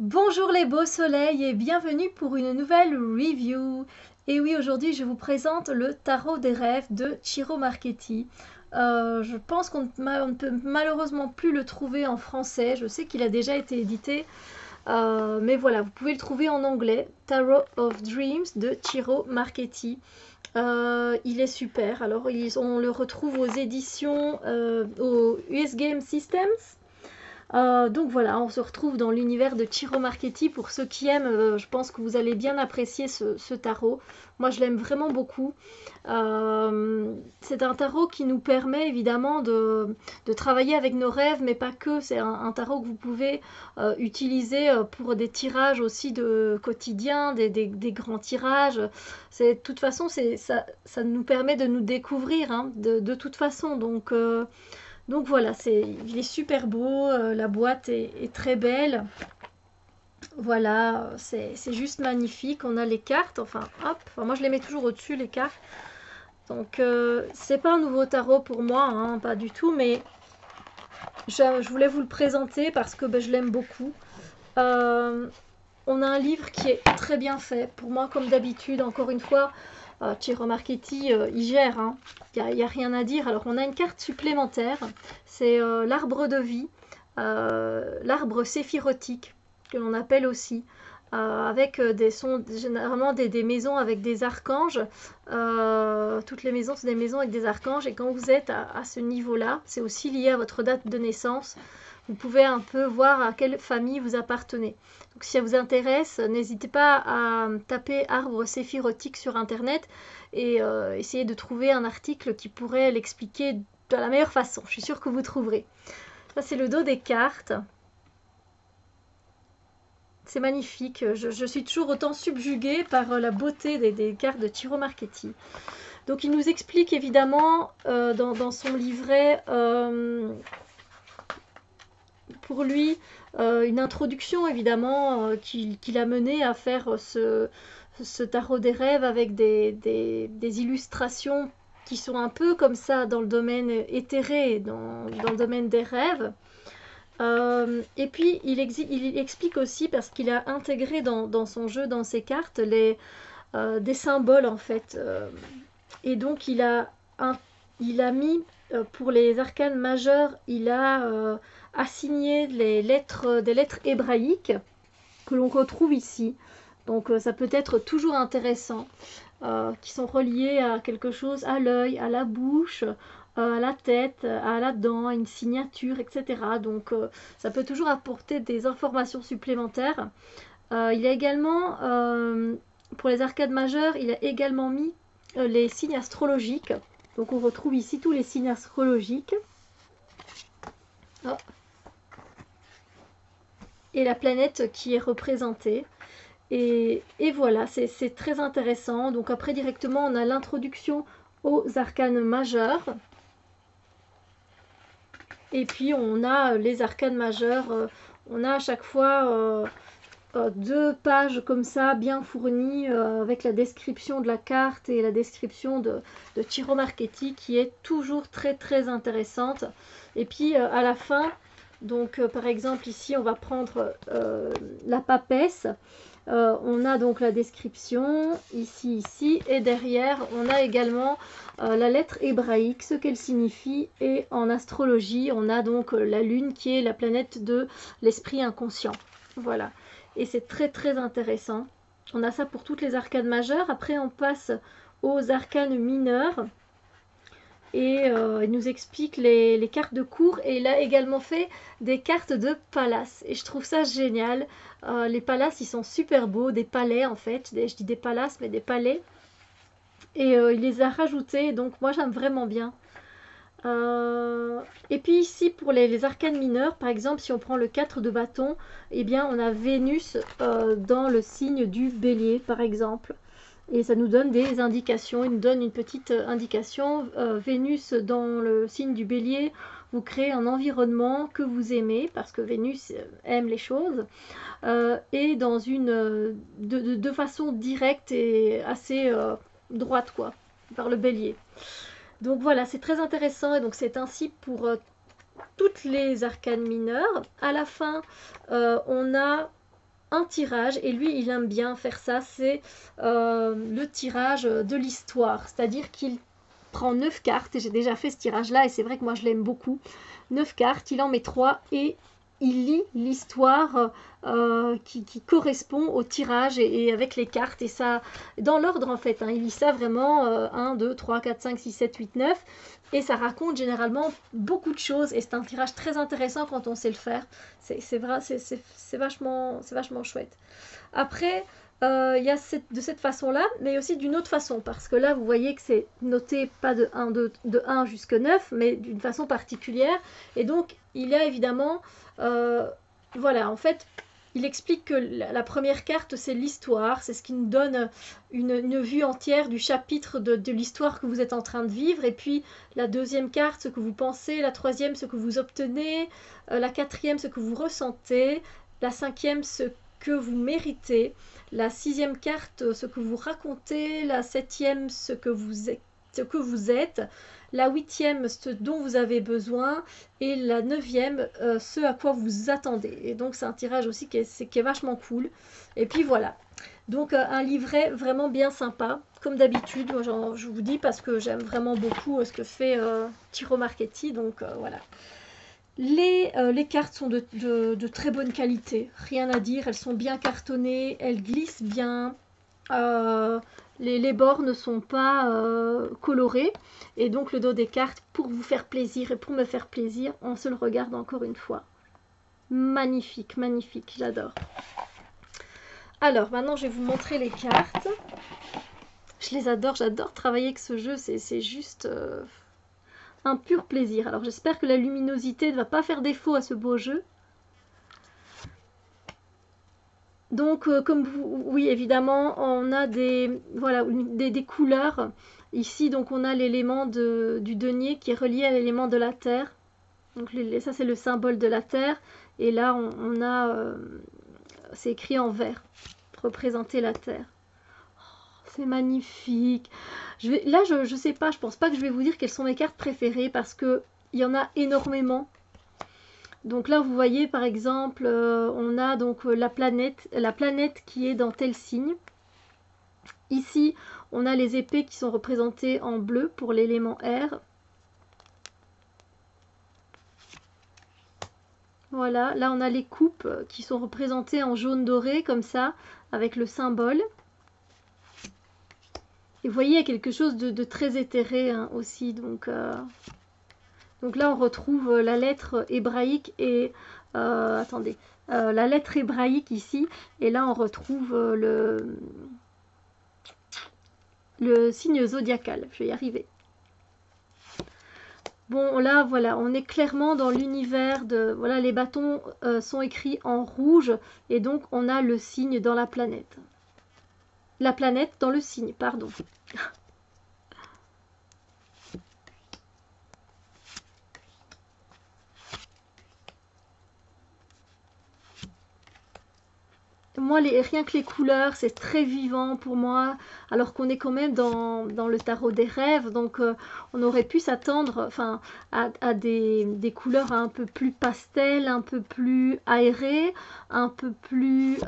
Bonjour les beaux soleils et bienvenue pour une nouvelle review. Et oui, aujourd'hui je vous présente le tarot des rêves de Ciro Marchetti. Je pense qu'on ne peut malheureusement plus le trouver en français. Je sais qu'il a déjà été édité, mais voilà, vous pouvez le trouver en anglais. Tarot of Dreams de Ciro Marchetti. Il est super. Alors on le retrouve aux éditions au US Game Systems. Donc voilà, on se retrouve dans l'univers de Ciro Marchetti. Pour ceux qui aiment, je pense que vous allez bien apprécier ce tarot. Moi, je l'aime vraiment beaucoup. C'est un tarot qui nous permet évidemment de travailler avec nos rêves, mais pas que. C'est un tarot que vous pouvez utiliser pour des tirages aussi de quotidien, des grands tirages. De toute façon, ça nous permet de nous découvrir hein, de toute façon. Donc voilà, il est super beau, la boîte est très belle. Voilà, c'est juste magnifique. On a les cartes, enfin hop, enfin, moi je les mets toujours au-dessus les cartes. Donc c'est pas un nouveau tarot pour moi, hein, pas du tout, mais je voulais vous le présenter parce que je l'aime beaucoup. Euh, on a un livre qui est très bien fait, pour moi comme d'habitude, encore une fois. Ciro Marchetti, il gère, hein. Il n'y a rien à dire. Alors on a une carte supplémentaire, c'est l'arbre de vie, l'arbre séphirotique, que l'on appelle aussi, avec des sons, généralement des maisons avec des archanges. Toutes les maisons sont des maisons avec des archanges, et quand vous êtes à ce niveau-là, c'est aussi lié à votre date de naissance. Vous pouvez un peu voir à quelle famille vous appartenez. Donc si ça vous intéresse, n'hésitez pas à taper arbre séphirotique sur internet et essayer de trouver un article qui pourrait l'expliquer de la meilleure façon. Je suis sûre que vous trouverez. Ça c'est le dos des cartes. C'est magnifique. Je suis toujours autant subjuguée par la beauté des cartes de Ciro Marchetti. Donc il nous explique évidemment dans son livret pour lui une introduction évidemment qui l'a mené à faire ce tarot des rêves avec des illustrations qui sont un peu comme ça dans le domaine éthéré, dans le domaine des rêves. Et puis il explique aussi, parce qu'il a intégré dans son jeu, dans ses cartes, des symboles en fait. Et donc il a mis, pour les arcanes majeures, il a assigné des lettres hébraïques que l'on retrouve ici. Donc ça peut être toujours intéressant, qui sont reliées à quelque chose, à l'œil, à la bouche, à la tête, à la dent, à une signature, etc. Donc ça peut toujours apporter des informations supplémentaires. Il a également, pour les arcades majeures, il a également mis les signes astrologiques. Donc on retrouve ici tous les signes astrologiques. Oh. Et la planète qui est représentée. Et voilà, c'est très intéressant. Donc après directement, on a l'introduction aux arcanes majeures. Et puis on a les arcanes majeures. On a à chaque fois 2 pages comme ça, bien fournies, avec la description de la carte et la description de Ciro Marchetti, qui est toujours très très intéressante. Et puis à la fin, donc par exemple ici on va prendre la papesse. On a donc la description ici, et derrière on a également la lettre hébraïque, ce qu'elle signifie, et en astrologie on a donc la lune qui est la planète de l'esprit inconscient. Voilà, et c'est très très intéressant. On a ça pour toutes les arcanes majeures. Après on passe aux arcanes mineures, et il nous explique les cartes de cour, et il a également fait des cartes de palace, et je trouve ça génial. Les palaces, ils sont super beaux, des palais en fait, je dis des palaces mais des palais, et il les a rajoutés, donc moi j'aime vraiment bien. Et puis ici pour les arcanes mineures, par exemple si on prend le 4 de bâton, eh bien on a Vénus dans le signe du bélier par exemple. Et ça nous donne des indications. Il nous donne une petite indication. Vénus dans le signe du bélier, vous créez un environnement que vous aimez, parce que Vénus aime les choses, et dans de façon directe et assez droite, quoi, par le bélier. Donc voilà, c'est très intéressant, et donc c'est ainsi pour toutes les arcanes mineures. À la fin, on a un tirage, et lui il aime bien faire ça, c'est le tirage de l'histoire, c'est-à-dire qu'il prend 9 cartes, et j'ai déjà fait ce tirage là et c'est vrai que moi je l'aime beaucoup. 9 cartes, il en met 3 et il lit l'histoire qui correspond au tirage et avec les cartes, et ça dans l'ordre en fait, hein, il lit ça vraiment 1, 2, 3, 4, 5, 6, 7, 8, 9, et ça raconte généralement beaucoup de choses, et c'est un tirage très intéressant quand on sait le faire. C'est vrai, c'est vachement chouette. Après, il y a de cette façon-là, mais aussi d'une autre façon, parce que là, vous voyez que c'est noté pas de 1, de 1 jusqu'à 9, mais d'une façon particulière. Et donc, il y a évidemment, voilà, en fait, il explique que la première carte, c'est l'histoire, c'est ce qui nous donne une vue entière du chapitre de l'histoire que vous êtes en train de vivre. Et puis, la deuxième carte, ce que vous pensez, la troisième, ce que vous obtenez, la quatrième, ce que vous ressentez, la cinquième, ce que vous méritez, la sixième carte, ce que vous racontez, la septième, ce que vous êtes, la huitième, ce dont vous avez besoin, et la neuvième, ce à quoi vous attendez. Et donc c'est un tirage aussi qui est vachement cool. Et puis voilà. Donc un livret vraiment bien sympa, comme d'habitude, je vous dis, parce que j'aime vraiment beaucoup ce que fait Tiro Marchetti, donc voilà. Les cartes sont de très bonne qualité, rien à dire, elles sont bien cartonnées, elles glissent bien, les bords ne sont pas colorés, et donc le dos des cartes, pour vous faire plaisir et pour me faire plaisir, on se le regarde encore une fois. Magnifique, magnifique, j'adore. Alors maintenant je vais vous montrer les cartes. Je les adore, j'adore travailler avec ce jeu, c'est juste un pur plaisir. Alors j'espère que la luminosité ne va pas faire défaut à ce beau jeu. Donc comme vous, oui évidemment on a voilà, des couleurs. Ici donc on a l'élément du denier qui est relié à l'élément de la terre. Donc ça c'est le symbole de la terre. Et là on a, c'est écrit en vert, représenter la terre. C'est magnifique. Là, je sais pas, je pense pas que je vais vous dire quelles sont mes cartes préférées parce que il y en a énormément. Donc là, vous voyez par exemple, on a donc la planète qui est dans tel signe. Ici, on a les épées qui sont représentées en bleu pour l'élément R. Voilà, là on a les coupes qui sont représentées en jaune doré comme ça, avec le symbole. Et vous voyez, il y a quelque chose de très éthéré hein, aussi. Donc là, on retrouve la lettre hébraïque et... attendez. La lettre hébraïque ici. Et là, on retrouve le signe zodiacal. Je vais y arriver. Bon, là, voilà, on est clairement dans l'univers de... Voilà, les bâtons sont écrits en rouge. Et donc, on a le signe dans la planète. La planète dans le signe, pardon. Moi, rien que les couleurs, c'est très vivant pour moi, alors qu'on est quand même dans le tarot des rêves, donc on aurait pu s'attendre enfin, à des couleurs un peu plus pastel, un peu plus aérées, un peu plus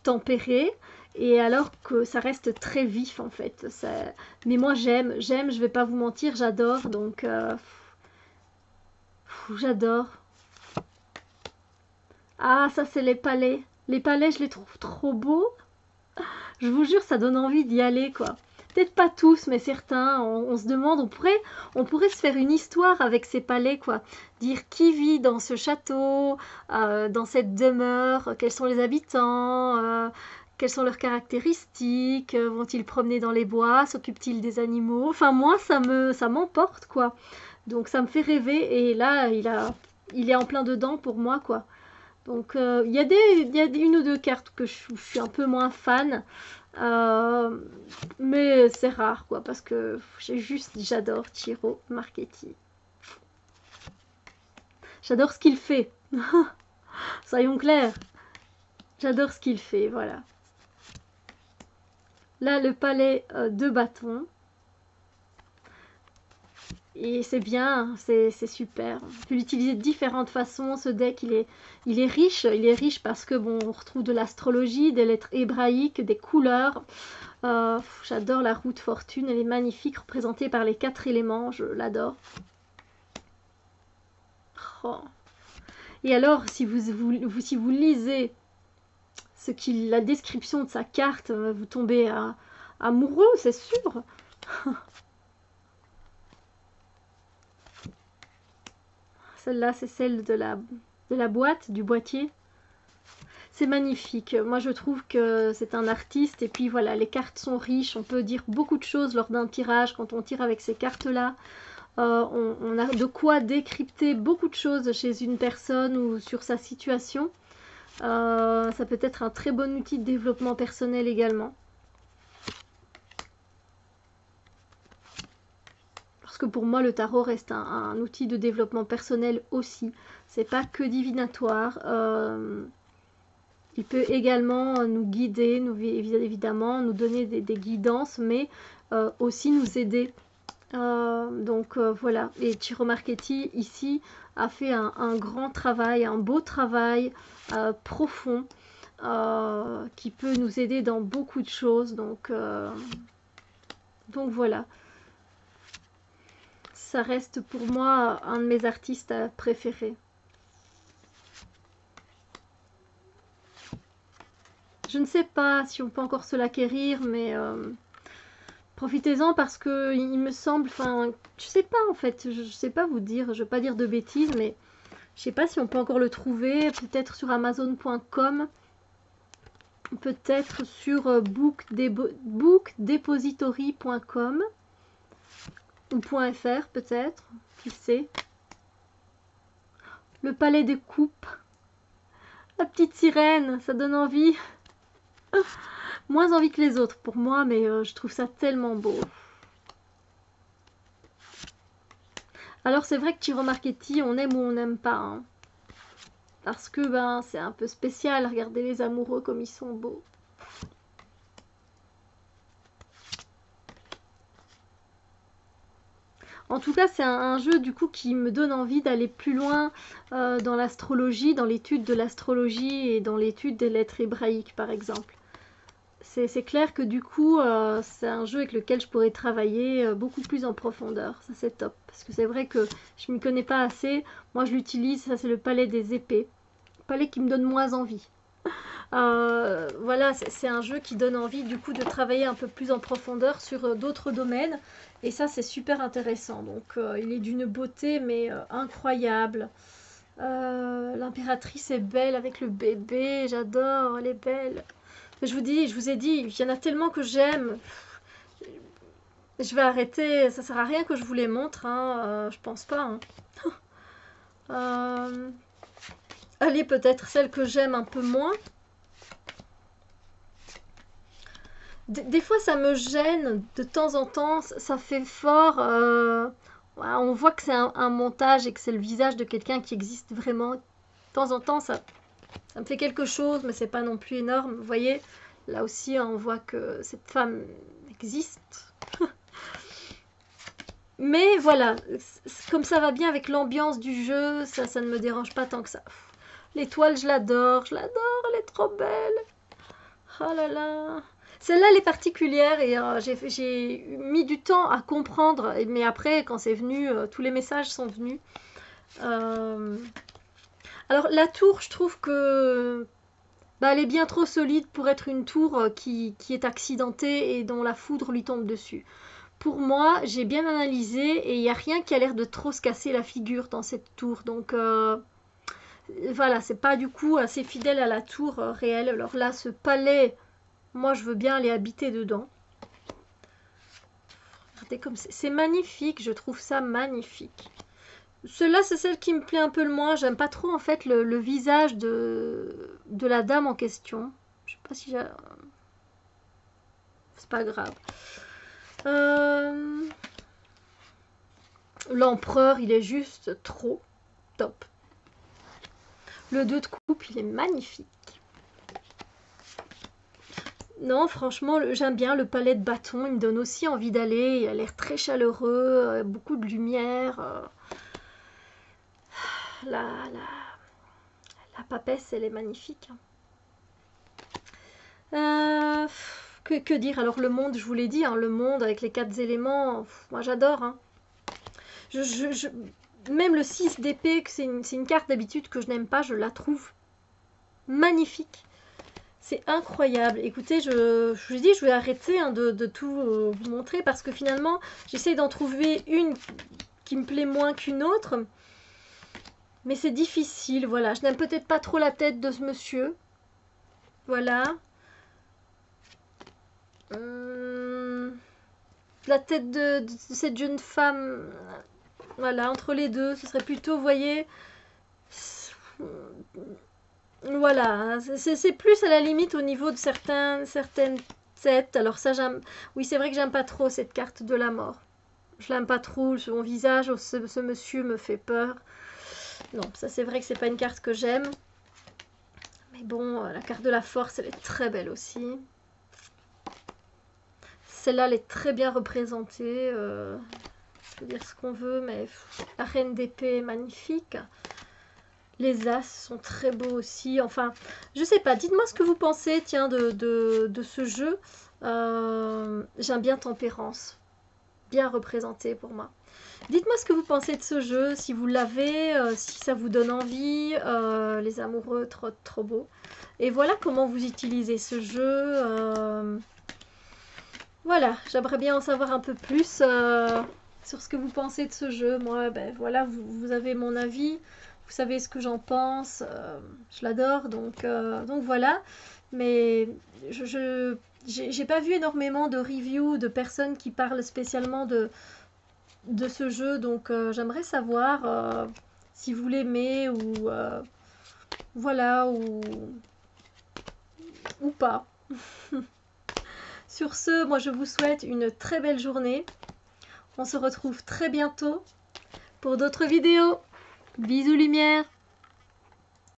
tempérées, et alors que ça reste très vif en fait. Mais moi j'aime, je vais pas vous mentir, j'adore, donc j'adore. Ah, ça c'est les palais. Les palais, je les trouve trop beaux. Je vous jure, ça donne envie d'y aller, quoi. Peut-être pas tous, mais certains. On se demande, on pourrait se faire une histoire avec ces palais, quoi. Dire qui vit dans ce château, dans cette demeure, quels sont les habitants, quelles sont leurs caractéristiques, vont-ils promener dans les bois, s'occupent-ils des animaux. Enfin, moi, ça m'emporte, quoi. Donc, ça me fait rêver. Et là, il est en plein dedans pour moi, quoi. Donc il y a une ou deux cartes que je suis un peu moins fan, mais c'est rare quoi, parce que j'adore Tiro Marchetti. J'adore ce qu'il fait. Soyons clairs. J'adore ce qu'il fait, voilà. Là, le palais de bâton. et c'est bien, c'est super. On peut l'utiliser de différentes façons. Ce deck, il est riche. Il est riche parce que bon, on retrouve de l'astrologie, des lettres hébraïques, des couleurs. J'adore la roue de fortune. Elle est magnifique, représentée par les 4 éléments. Je l'adore. Oh. Et alors, si vous lisez la description de sa carte, vous tombez amoureux, c'est sûr. Celle-là, c'est celle de la boîte, du boîtier. C'est magnifique. Moi, je trouve que c'est un artiste. Et puis voilà, les cartes sont riches. On peut dire beaucoup de choses lors d'un tirage quand on tire avec ces cartes-là. On a de quoi décrypter beaucoup de choses chez une personne ou sur sa situation. Ça peut être un très bon outil de développement personnel également. Parce que pour moi, le tarot reste un outil de développement personnel aussi. C'est pas que divinatoire. Il peut également nous guider, évidemment, nous donner des guidances, mais aussi nous aider. Voilà. Et Ciro Marchetti, ici, a fait un grand travail, un beau travail profond, qui peut nous aider dans beaucoup de choses. Donc voilà. Ça reste pour moi un de mes artistes préférés. Je ne sais pas si on peut encore se l'acquérir, mais profitez-en parce que il me semble, enfin, je sais pas en fait, je sais pas vous dire, je vais pas dire de bêtises, mais je sais pas si on peut encore le trouver, peut-être sur Amazon.com, peut-être sur bookdepository.com ou .fr peut-être, qui sait. Le palais des coupes, la petite sirène, ça donne envie. Moins envie que les autres pour moi, mais je trouve ça tellement beau. Alors c'est vrai que Ciro Marchetti, on aime ou on n'aime pas. Hein. Parce que ben c'est un peu spécial, regardez les amoureux comme ils sont beaux. En tout cas, c'est un jeu du coup qui me donne envie d'aller plus loin dans l'astrologie, dans l'étude de l'astrologie et dans l'étude des lettres hébraïques par exemple. C'est clair que du coup, c'est un jeu avec lequel je pourrais travailler beaucoup plus en profondeur. Ça, c'est top. Parce que c'est vrai que je ne m'y connais pas assez. Moi, je l'utilise. Ça, c'est le palais des épées. Palais qui me donne moins envie. Voilà, c'est un jeu qui donne envie du coup de travailler un peu plus en profondeur sur d'autres domaines. Et ça, c'est super intéressant. Donc, il est d'une beauté, mais incroyable. L'impératrice est belle avec le bébé. J'adore, elle est belle. Je vous ai dit, il y en a tellement que j'aime. Je vais arrêter, ça sert à rien que je vous les montre, hein, je pense pas. Hein. Allez, peut-être celle que j'aime un peu moins. Des fois, ça me gêne de temps en temps, ça fait fort. On voit que c'est un montage et que c'est le visage de quelqu'un qui existe vraiment. De temps en temps, ça me fait quelque chose, mais c'est pas non plus énorme. Vous voyez, là aussi, on voit que cette femme existe. Mais voilà, comme ça va bien avec l'ambiance du jeu, ça ne me dérange pas tant que ça. L'étoile, je l'adore, elle est trop belle. Oh là là. Celle-là, elle est particulière et j'ai mis du temps à comprendre. Mais après, quand c'est venu, tous les messages sont venus. Alors, la tour, je trouve que bah, elle est bien trop solide pour être une tour qui est accidentée et dont la foudre lui tombe dessus. Pour moi, j'ai bien analysé et il n'y a rien qui a l'air de trop se casser la figure dans cette tour. Donc voilà, c'est pas du coup assez fidèle à la tour réelle. Alors là, ce palais, moi je veux bien aller habiter dedans. Regardez comme c'est magnifique, je trouve ça magnifique. Celle-là, c'est celle qui me plaît un peu le moins. J'aime pas trop en fait le visage de la dame en question. Je sais pas si j'ai... C'est pas grave. L'empereur, il est juste trop top. Le 2 de coupe, il est magnifique. Non, franchement, j'aime bien le palais de bâton. Il me donne aussi envie d'aller. Il a l'air très chaleureux, beaucoup de lumière. La papesse, elle est magnifique. Que dire? Alors le monde, je vous l'ai dit, hein, le monde avec les 4 éléments, moi j'adore. Hein. Je, je- je- Même le 6 d'épée, que c'est une carte d'habitude que je n'aime pas, je la trouve magnifique. C'est incroyable. Écoutez, je vous dis, je vais arrêter hein, de tout vous montrer parce que finalement, j'essaie d'en trouver une qui me plaît moins qu'une autre. Mais c'est difficile, voilà. Je n'aime peut-être pas trop la tête de ce monsieur. Voilà. La tête de cette jeune femme, voilà, entre les deux, ce serait plutôt, vous voyez, voilà, c'est plus à la limite au niveau de certaines têtes. Alors ça, j'aime, oui, c'est vrai que j'aime pas trop cette carte de la mort. Je l'aime pas trop, son visage, ce monsieur me fait peur. Non, ça c'est vrai que c'est pas une carte que j'aime. Mais bon, la carte de la force, elle est très belle aussi. Celle-là, elle est très bien représentée. Je veux dire ce qu'on veut, mais la reine d'épée est magnifique. Les as sont très beaux aussi. Enfin, je sais pas. Dites-moi ce que vous pensez, tiens, de ce jeu. J'aime bien Tempérance. Bien représenté pour moi. Dites-moi ce que vous pensez de ce jeu, si vous l'avez, si ça vous donne envie. Les amoureux, trop, trop beau. Et voilà comment vous utilisez ce jeu. Voilà, j'aimerais bien en savoir un peu plus sur ce que vous pensez de ce jeu. Moi, ben voilà, vous avez mon avis, vous savez ce que j'en pense. Je l'adore, donc voilà. Mais j'ai pas vu énormément de reviews de personnes qui parlent spécialement de ce jeu, donc j'aimerais savoir si vous l'aimez ou voilà ou pas. Sur ce, moi je vous souhaite une très belle journée. On se retrouve très bientôt pour d'autres vidéos. Bisous lumière!